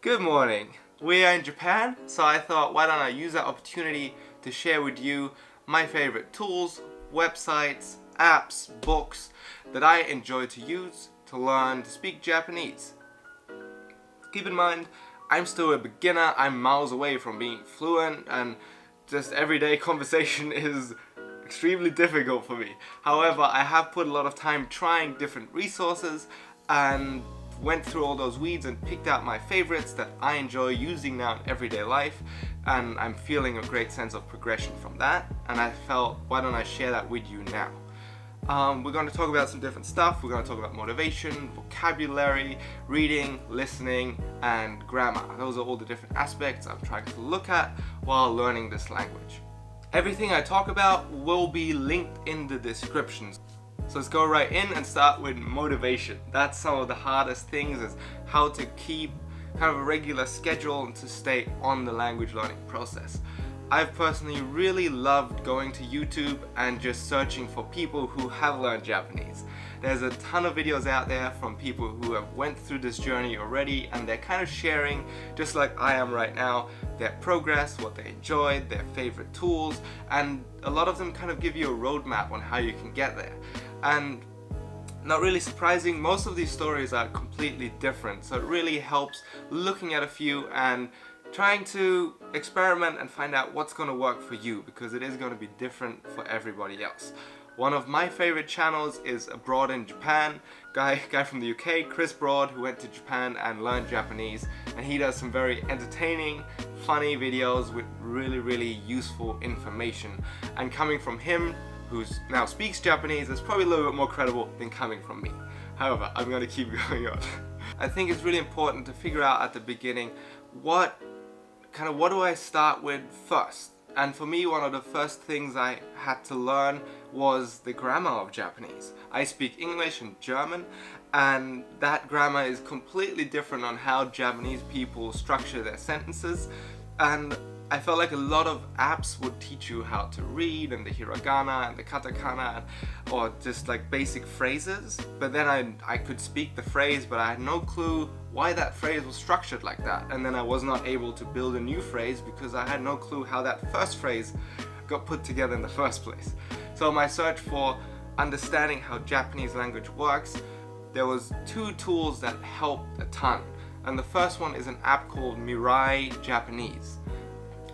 Good morning. We are in Japan, so I thought why don't I use that opportunity to share with you my favorite tools, websites, apps, books that I enjoy to use to learn to speak Japanese. Keep in mind, I'm still a beginner, I'm miles away from being fluent, and just everyday conversation is extremely difficult for me. However, I have put a lot of time trying different resources and went through all those weeds and picked out my favorites that I enjoy using now in everyday life, and I'm feeling a great sense of progression from that, and I felt why don't I share that with you now. We're going to talk about some different stuff. We're going to talk about motivation, vocabulary, reading, listening, and grammar. Those are all the different aspects I'm trying to look at while learning this language. Everything I talk about will be linked in the descriptions. So let's go right in and start with motivation. That's some of the hardest things, is how to keep kind of a regular schedule and to stay on the language learning process. I've personally really loved going to YouTube and just searching for people who have learned Japanese. There's a ton of videos out there from people who have went through this journey already, and they're kind of sharing, just like I am right now, their progress, what they enjoyed, their favorite tools, and a lot of them kind of give you a roadmap on how you can get there. And not really surprising, most of these stories are completely different, so it really helps looking at a few and trying to experiment and find out what's going to work for you, because it is going to be different for everybody else. One of my favorite channels is Abroad in Japan, guy from the UK, Chris Broad, who went to Japan and learned Japanese, and he does some very entertaining, funny videos with really useful information. And coming from him, who now speaks Japanese, is probably a little bit more credible than coming from me. However, I'm going to keep going on. I think it's really important to figure out at the beginning what do I start with first. And for me, one of the first things I had to learn was the grammar of Japanese. I speak English and German, and that grammar is completely different on how Japanese people structure their sentences, and I felt like a lot of apps would teach you how to read, and the hiragana and the katakana, or just like basic phrases, but then I could speak the phrase, but I had no clue why that phrase was structured like that, and then I was not able to build a new phrase because I had no clue how that first phrase got put together in the first place. So my search for understanding how Japanese language works, there was two tools that helped a ton, and the first one is an app called Mirai Japanese.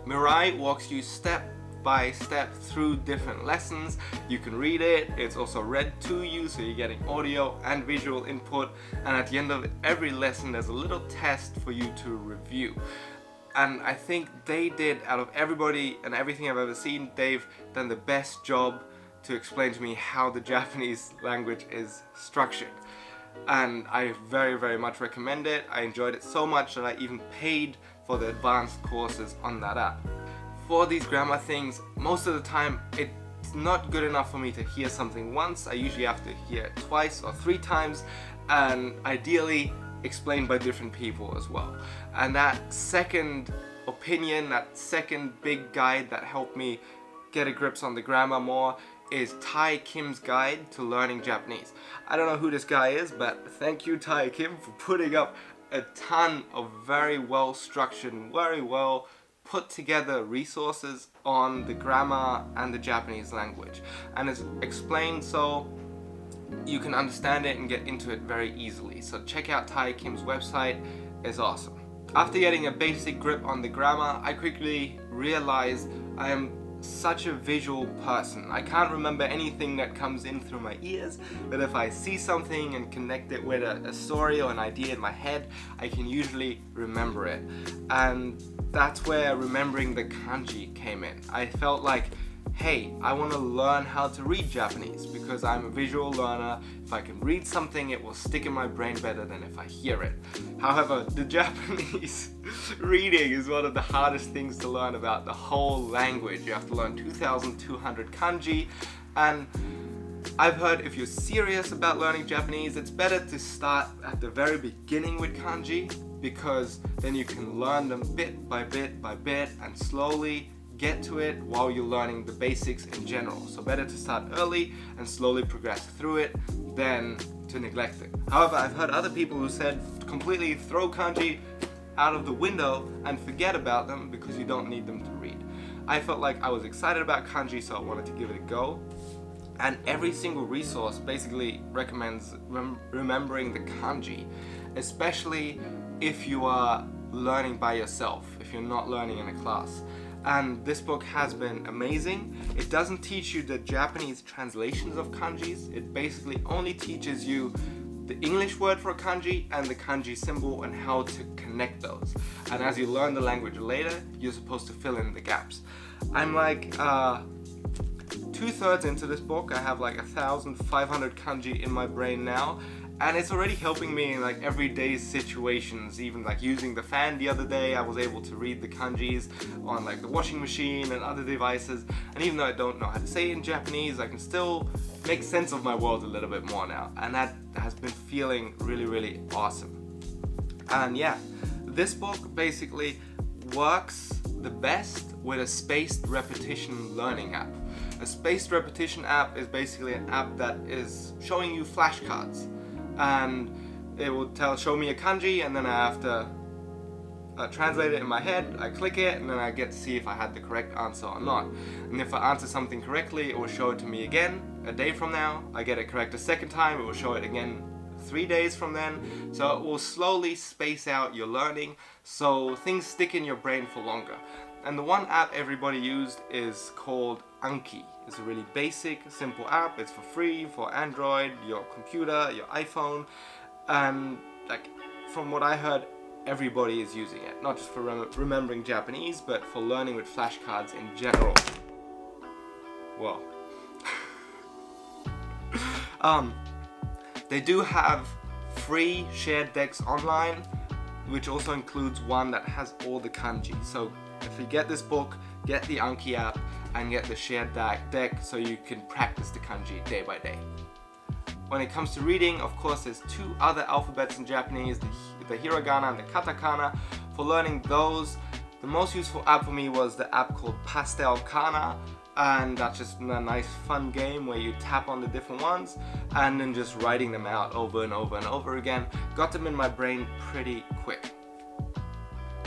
Mirai walks you step by step through different lessons. You can read it, it's also read to you, so you're getting audio and visual input, and at the end of every lesson there's a little test for you to review. And I think they did, out of everybody and everything I've ever seen, they've done the best job to explain to me how the Japanese language is structured. And I very much recommend it. I enjoyed it so much that I even paid for the advanced courses on that app. For these grammar things, most of the time it's not good enough for me to hear something once. I usually have to hear it twice or three times, and ideally explained by different people as well. And that second opinion, that second big guide that helped me get a grips on the grammar more, is Tai Kim's Guide to Learning Japanese. I don't know who this guy is, but thank you Tai Kim for putting up a ton of very well structured and very well put together resources on the grammar and the Japanese language, and it's explained so you can understand it and get into it very easily. So check out Tai Kim's website, it's awesome. After getting a basic grip on the grammar, I quickly realized I am such a visual person. I can't remember anything that comes in through my ears, but if I see something and connect it with a story or an idea in my head, I can usually remember it. And that's where remembering the kanji came in. I felt like, hey, I want to learn how to read Japanese because I'm a visual learner. If I can read something, it will stick in my brain better than if I hear it. However, the Japanese reading is one of the hardest things to learn about the whole language. You have to learn 2,200 kanji, and I've heard if you're serious about learning Japanese, it's better to start at the very beginning with kanji, because then you can learn them bit by bit and slowly get to it while you're learning the basics in general. So better to start early and slowly progress through it than to neglect it. However, I've heard other people who said completely throw kanji out of the window and forget about them because you don't need them to read. I felt like I was excited about kanji, so I wanted to give it a go. And every single resource basically recommends remembering the kanji, especially if you are learning by yourself, if you're not learning in a class. And this book has been amazing. It doesn't teach you the Japanese translations of kanjis. It basically only teaches you the English word for kanji and the kanji symbol and how to connect those. And as you learn the language later, you're supposed to fill in the gaps. I'm like 2/3 into this book. I have like 1,500 kanji in my brain now, and it's already helping me in like everyday situations. Even like using the fan the other day, I was able to read the kanjis on like the washing machine and other devices. And even though I don't know how to say it in Japanese, I can still make sense of my world a little bit more now, and that has been feeling really, really awesome. And yeah, this book basically works the best with a spaced repetition learning app. A spaced repetition app is basically an app that is showing you flashcards, and it will show me a kanji, and then I have to translate it in my head. I click it, and then I get to see if I had the correct answer or not. And if I answer something correctly, it will show it to me again a day from now. I get it correct a second time, it will show it again 3 days from then. So it will slowly space out your learning so things stick in your brain for longer. And the one app everybody used is called Anki. It's a really basic, simple app. It's for free for Android, your computer, your iPhone. And like from what I heard, everybody is using it. Not just for remembering Japanese, but for learning with flashcards in general. Well, they do have free shared decks online, which also includes one that has all the kanji. So if you get this book, get the Anki app and get the shared deck so you can practice the kanji day by day. When it comes to reading, of course, there's 2 other alphabets in Japanese, the hiragana and the katakana. For learning those, the most useful app for me was the app called Pastel Kana, and that's just a nice fun game where you tap on the different ones and then just writing them out over and over and over again. Got them in my brain pretty quick.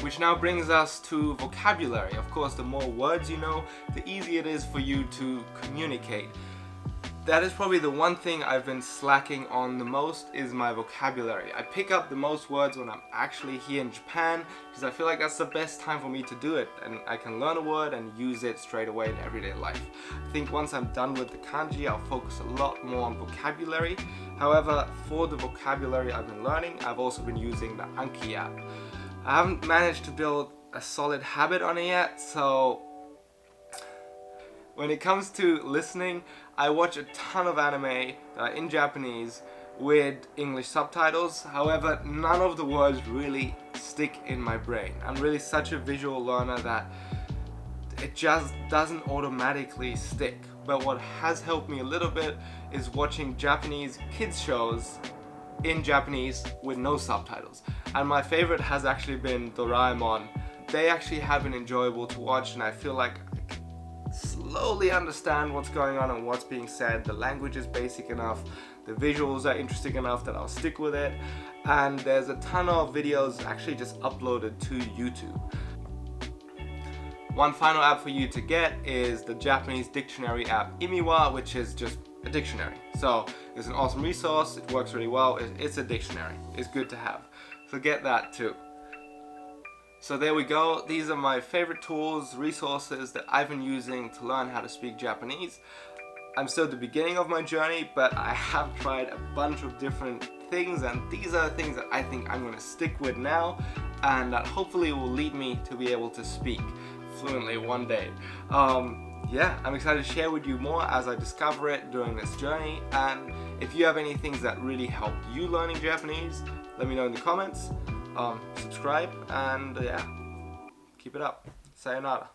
Which now brings us to vocabulary. Of course, the more words you know, the easier it is for you to communicate. That is probably the one thing I've been slacking on the most, is my vocabulary. I pick up the most words when I'm actually here in Japan, because I feel like that's the best time for me to do it, and I can learn a word and use it straight away in everyday life. I think once I'm done with the kanji, I'll focus a lot more on vocabulary. However, for the vocabulary I've been learning, I've also been using the Anki app. I haven't managed to build a solid habit on it yet, so when it comes to listening, I watch a ton of anime in Japanese with English subtitles. However, none of the words really stick in my brain. I'm really such a visual learner that it just doesn't automatically stick. But what has helped me a little bit is watching Japanese kids shows in Japanese with no subtitles. And my favorite has actually been Doraemon. They actually have been enjoyable to watch, and I feel like slowly understand what's going on and what's being said. The language is basic enough, the visuals are interesting enough that I'll stick with it, and there's a ton of videos actually just uploaded to YouTube. One final app for you to get is the Japanese dictionary app Imiwa, which is just a dictionary. So it's an awesome resource, it works really well, it's a dictionary, it's good to have. So get that too. So there we go. These are my favorite tools, resources that I've been using to learn how to speak Japanese. I'm still at the beginning of my journey, but I have tried a bunch of different things, and these are the things that I think I'm going to stick with now, and that hopefully will lead me to be able to speak fluently one day. Yeah, I'm excited to share with you more as I discover it during this journey, and if you have any things that really helped you learning Japanese, let me know in the comments. Subscribe, and yeah, keep it up. Sayonara.